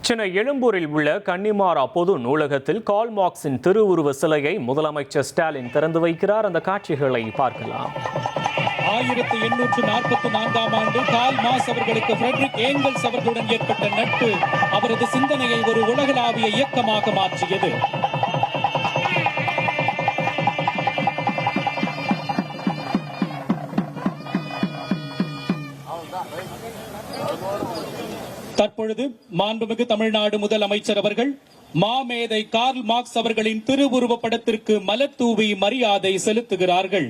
சென்னை எழும்பூரில் உள்ள கன்னிமாரா பொது நூலகத்தில் கார்ல் மார்க்ஸின் திருவுருவ சிலையை முதலமைச்சர் ஸ்டாலின் திறந்து வைக்கிறார். அந்த காட்சிகளை பார்க்கலாம். 1844ஆம் ஆண்டு கார்ல் மார்க்ஸ் அவர்களுக்கு ஃபிரெட்ரிக் ஏங்கல்ஸ் அவர்களுடன் ஏற்பட்ட நட்பு அவரது சிந்தனையை ஒரு உலகளாவிய இயக்கமாக மாற்றியது. தற்பொழுது மாண்புமிகு தமிழ்நாடு முதலமைச்சர் அவர்கள் மாமேதை கார்ல் மார்க்ஸ் அவர்களின் திருவுருவ படத்திற்கு மலர் தூவி மரியாதை செலுத்துகிறார்கள்.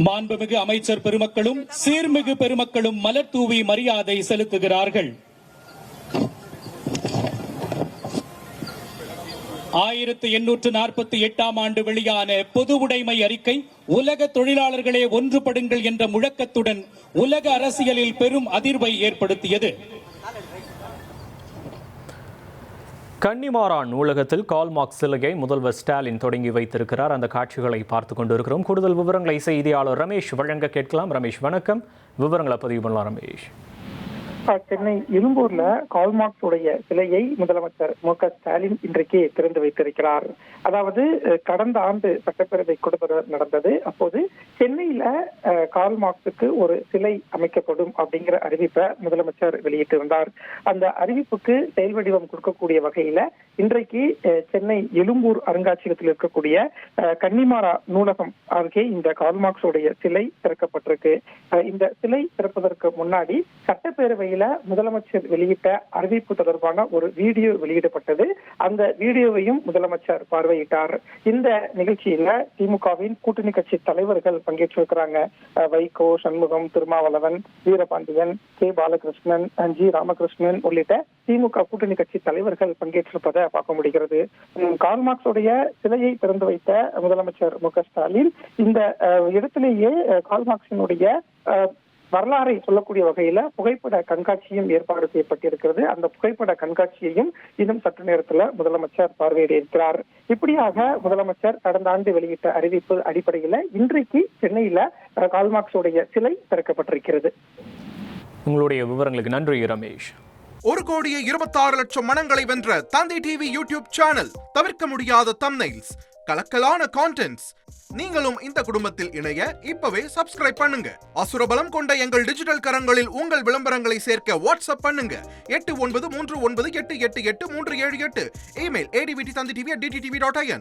மாண்புமிகு அமைச்சர் பெருமக்களும் சீர்மிகு பெருமக்களும் மலர் தூவி மரியாதை செலுத்துகிறார்கள். 1848ஆம் ஆண்டு வெளியான பொது உடைமை அறிக்கை உலக தொழிலாளர்களே ஒன்றுபடுங்கள் என்ற முழக்கத்துடன் உலக அரசியலில் பெரும் அதிர்வை ஏற்படுத்தியது. கன்னிமாரா நூலகத்தில் கார்ல் மார்க்ஸ் சிலையை முதல்வர் ஸ்டாலின் தொடங்கி வைத்திருக்கிறார். அந்த காட்சிகளை பார்த்துக் கொண்டிருக்கிறோம். கூடுதல் விவரங்களை செய்தியாளர் ரமேஷ் வழங்க கேட்கலாம். ரமேஷ் வணக்கம். விவரங்களை பதிவு பண்ணலாம் ரமேஷ். சென்னை எழும்பூர்ல கார்ல் மார்க்ஸ் உடைய சிலையை முதலமைச்சர் மு.க. ஸ்டாலின் இன்றைக்கு திறந்து வைத்திருக்கிறார். அதாவது கடந்த ஆண்டு சட்டப்பேரவை கூட்டத்தொடர் நடந்தது. அப்போது சென்னையில கார்ல் மார்க்ஸுக்கு ஒரு சிலை அமைக்கப்படும் அப்படிங்கிற அறிவிப்பை முதலமைச்சர் வெளியிட்டிருந்தார். அந்த அறிவிப்புக்கு செயல் வடிவம் கொடுக்கக்கூடிய வகையில இன்றைக்கு சென்னை எழும்பூர் அருங்காட்சியகத்தில் இருக்கக்கூடிய கன்னிமாரா நூலகம் அருகே இந்த கார்ல் மார்க்ஸ் உடைய சிலை திறக்கப்பட்டிருக்கு. இந்த சிலை திறப்பதற்கு முன்னாடி சட்டப்பேரவையில் முதலமைச்சர் வெளியிட்ட அறிவிப்பு தொடர்பான ஒரு வீடியோ வெளியிடப்பட்டது. அந்த வீடியோவையும் முதலமைச்சர் பார்வையிட்டார். இந்த நிகழ்ச்சியில திமுகவின் கூட்டணி கட்சி தலைவர்கள் பங்கேற்றிருக்கிறாங்க. வைகோ, சண்முகம், திருமாவளவன், வீரபாண்டியன், கே. பாலகிருஷ்ணன், ஜி. ராமகிருஷ்ணன் உள்ளிட்ட திமுக கூட்டணி கட்சி தலைவர்கள் பங்கேற்றிருப்பதை பார்க்க முடிகிறது. கார்ல் மார்க்ஸ் உடைய சிலையை திறந்து வைத்த முதலமைச்சர் மு.க. ஸ்டாலின் இந்த இடத்திலேயே கார்ல் மார்க்ஸினுடைய வரலாறை சொல்லக்கூடிய வகையில புகைப்பட கண்காட்சியும் ஏற்பாடு செய்யப்பட்டிருக்கிறது. அந்த புகைப்பட கண்காட்சியையும் இன்னும் சற்று நேரத்தில் முதலமைச்சர் பார்வையிட இருக்கிறார். இப்படியாக முதலமைச்சர் கடந்த ஆண்டு வெளியிட்ட அறிவிப்பு அடிப்படையில இன்றைக்கு சென்னையில கார்ல் மார்க்ஸ் உடைய சிலை திறக்கப்பட்டிருக்கிறது. உங்களுடைய விவரங்களுக்கு நன்றி ரமேஷ். 1,26,00,000 மனங்களை வென்ற தந்தை டிவி யூடியூப் சேனல். தவிர்க்க முடியாத தம்ப்நெயில்ஸ், கலக்கலான கான்டென்ட்ஸ். நீங்களும் இந்த குடும்பத்தில் இணைய இப்பவே சப்ஸ்கிரைப் பண்ணுங்க. அசுரபலம் கொண்ட எங்கள் டிஜிட்டல் கரங்களில் உங்கள் விளம்பரங்களை சேர்க்க வாட்ஸ்அப் பண்ணுங்க. 8939888378. Email advttv@dttv.in.